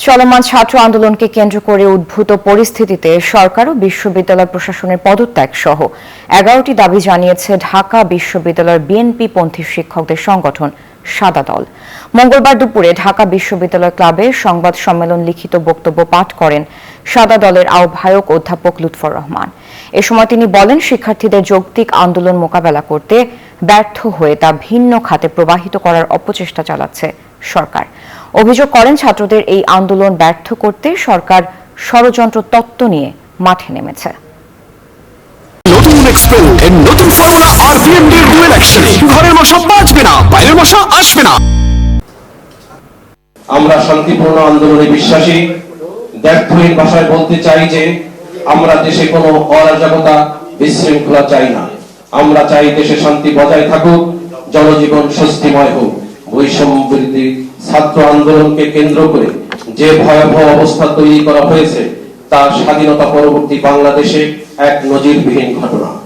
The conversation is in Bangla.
চলমান ছাত্র আন্দোলনকে কেন্দ্র করে উদ্ভূত পরিস্থিতিতে সরকার ও বিশ্ববিদ্যালয় প্রশাসনের পদত্যাগ সহ 11টি দাবি জানিয়েছে ঢাকা বিশ্ববিদ্যালয়ের বিএনপি-পন্থী শিক্ষকদের সংগঠন সাদা দল। মঙ্গলবার দুপুরে ঢাকা বিশ্ববিদ্যালয় ক্লাবে সংবাদ সম্মেলন লিখিত বক্তব্য পাঠ করেন সাদা দলের আহ্বায়ক অধ্যাপক লুৎফর রহমান। এ সময় তিনি বলেন, শিক্ষার্থীদের যৌক্তিক আন্দোলন মোকাবেলা করতে ব্যর্থ হয়ে তা ভিন্ন খাতে প্রবাহিত করার অপচেষ্টা চালাচ্ছে সরকার। অভিযোগ করেন, ছাত্রদের এই আন্দোলন ব্যর্থ করতে সরকার ষড়যন্ত্র তত্ত্ব নিয়ে মাঠে নেমেছে। নতুন এক্সপেল এর নতুন ফর্মুলা আর বিএমডি এর ডুয়েল অ্যাকশনে ঘরের মশা বাঁচবে না, বাইরের মশা আসবে না। আমরা শান্তিপূর্ণ আন্দোলনে বিশ্বাসী। দ্ব্যর্থহীন ভাষায় বলতে চাই যে আমরা দেশে কোনো অরাজকতা বিশৃঙ্খলা চাই না। আমরা চাই দেশে শান্তি বজায় থাকুক, জনজীবন স্বস্তিময় হোক। বৈষম্য বিরোধী ছাত্র আন্দোলনকে কেন্দ্র করে যে ভয়াবহ অবস্থা তৈরি করা হয়েছে তা স্বাধীনতা পরবর্তী বাংলাদেশে এক নজিরবিহীন ঘটনা।